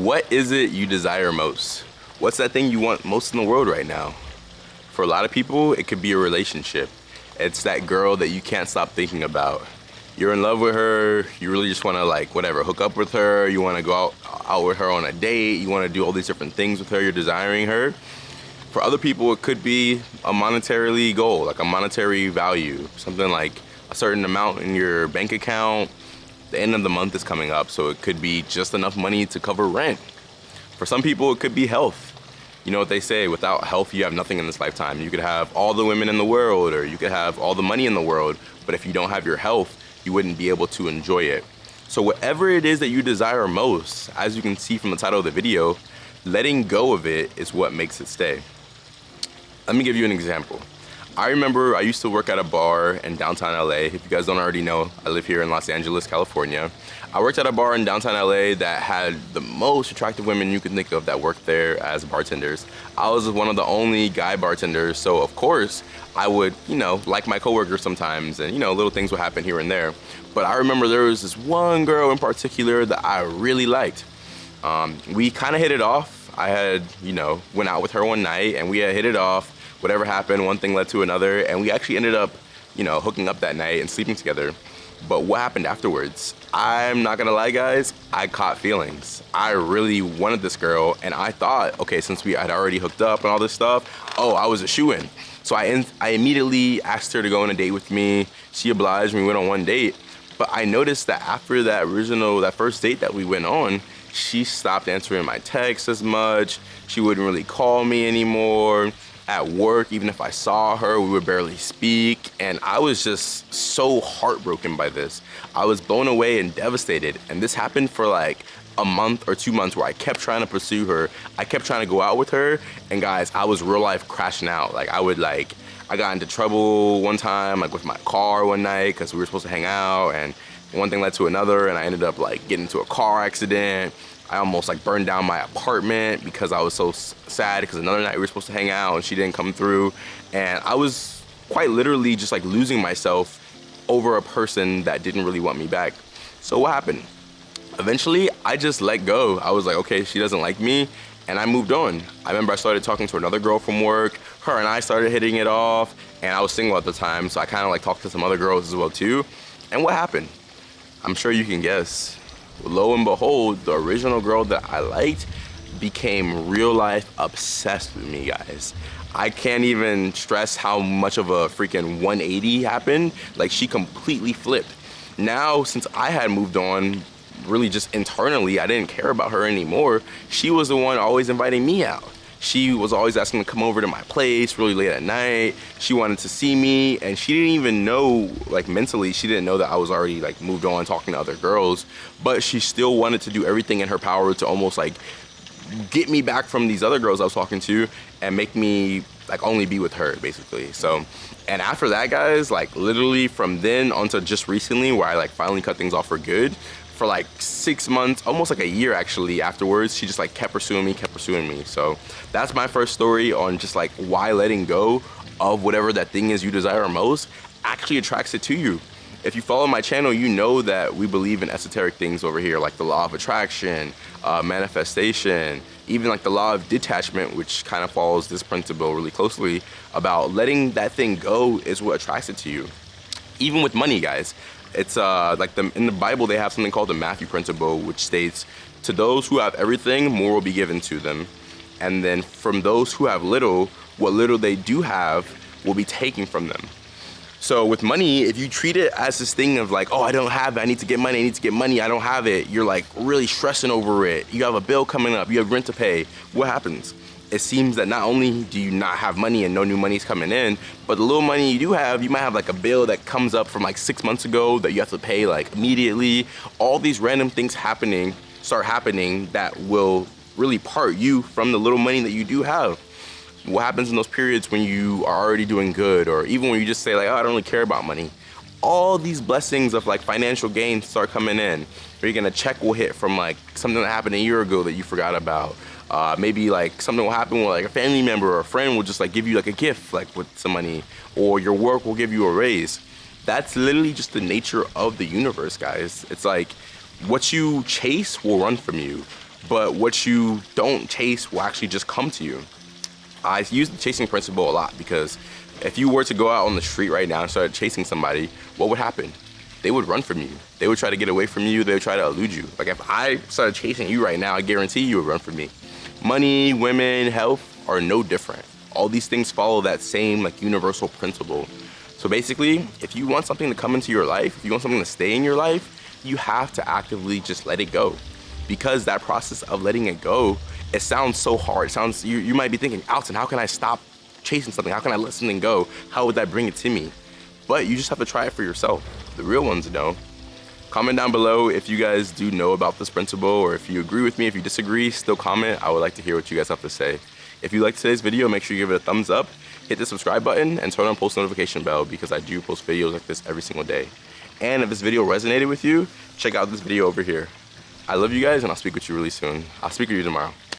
What is it you desire most? What's that thing you want most in the world right now? For a lot of people, it could be a relationship. It's that girl that you can't stop thinking about. You're in love with her, you really just wanna hook up with her, you wanna go out with her on a date, you wanna do all these different things with her, you're desiring her. For other people, it could be a monetarily goal, like a monetary value, something like a certain amount in your bank account. The end of the month is coming up, so it could be just enough money to cover rent. For some people, it could be health. You know what they say, without health, you have nothing in this lifetime. You could have all the women in the world, or you could have all the money in the world, but if you don't have your health, you wouldn't be able to enjoy it. So whatever it is that you desire most, as you can see from the title of the video, letting go of it is what makes it stay. Let me give you an example. I remember I used to work at a bar in downtown LA. If you guys don't already know, I live here in Los Angeles, California. I worked at a bar in downtown LA that had the most attractive women you could think of that worked there as bartenders. I was one of the only guy bartenders, so of course I would, like my coworkers sometimes, and little things would happen here and there. But I remember there was this one girl in particular that I really liked. We kind of hit it off. I had, went out with her one night and we had hit it off. Whatever happened, one thing led to another, and we actually ended up, hooking up that night and sleeping together. But what happened afterwards? I'm not gonna lie, guys, I caught feelings. I really wanted this girl, and I thought, okay, since we had already hooked up and all this stuff, I was a shoo-in. So I immediately asked her to go on a date with me. She obliged me, we went on one date. But I noticed that after that first date that we went on, she stopped answering my texts as much. She wouldn't really call me anymore. At work, even if I saw her, we would barely speak, and I was just so heartbroken by this. I was blown away and devastated, and this happened for like a month or 2 months where I kept trying to pursue her. I kept trying to go out with her, and guys, I was real life crashing out. I got into trouble one time, with my car one night, because we were supposed to hang out, and one thing led to another, and I ended up getting into a car accident. I almost burned down my apartment because I was so sad, because another night we were supposed to hang out and she didn't come through. And I was quite literally just losing myself over a person that didn't really want me back. So what happened? Eventually, I just let go. I was like, okay, she doesn't like me, and I moved on. I remember I started talking to another girl from work. Her and I started hitting it off, and I was single at the time, so I kind of talked to some other girls as well too. And what happened? I'm sure you can guess. Lo and behold, the original girl that I liked became real life obsessed with me, guys. I can't even stress how much of a freaking 180 happened. She completely flipped. Now, since I had moved on, really just internally, I didn't care about her anymore. She was the one always inviting me out. She was always asking to come over to my place really late at night. She wanted to see me, and she didn't even know, mentally, she didn't know that I was already moved on talking to other girls, but she still wanted to do everything in her power to almost get me back from these other girls I was talking to and make me only be with her, basically. So, and after that, guys, literally from then onto just recently, where I finally cut things off for good, for 6 months, almost a year actually afterwards, she just kept pursuing me. So that's my first story on just why letting go of whatever that thing is you desire most actually attracts it to you. If you follow my channel, you know that we believe in esoteric things over here, like the law of attraction, manifestation, even the law of detachment, which kind of follows this principle really closely, about letting that thing go is what attracts it to you. Even with money, guys. It's in the Bible, they have something called the Matthew principle, which states, to those who have everything, more will be given to them. And then from those who have little, what little they do have will be taken from them. So with money, if you treat it as this thing of oh, I don't have it, I need to get money, I don't have it, you're really stressing over it. You have a bill coming up, you have rent to pay. What happens? It seems that not only do you not have money and no new money's coming in, but the little money you do have, you might have a bill that comes up from 6 months ago that you have to pay immediately. All these random things start happening that will really part you from the little money that you do have. What happens in those periods when you are already doing good, or even when you just say oh, I don't really care about money? All these blessings of financial gain start coming in. Or you're gonna check will hit from something that happened a year ago that you forgot about. Maybe something will happen with a family member or a friend will just give you a gift with some money, or your work will give you a raise. That's literally just the nature of the universe, guys. It's what you chase will run from you, but what you don't chase will actually just come to you. I use the chasing principle a lot because if you were to go out on the street right now and start chasing somebody, what would happen? They would run from you. They would try to get away from you. They would try to elude you. Like if I started chasing you right now, I guarantee you would run from me. Money, women, health are no different. All these things follow that same like universal principle. So basically, if you want something to come into your life, if you want something to stay in your life, you have to actively just let it go. Because that process of letting it go, it sounds so hard. It sounds, you might be thinking, Alton, how can I stop chasing something? How can I let something go? How would that bring it to me? But you just have to try it for yourself. The real ones know. Comment down below if you guys do know about this principle, or if you agree with me. If you disagree, still comment. I would like to hear what you guys have to say. If you liked today's video, make sure you give it a thumbs up, hit the subscribe button, and turn on post notification bell because I do post videos like this every single day. And if this video resonated with you, check out this video over here. I love you guys, and I'll speak with you really soon. I'll speak with you tomorrow.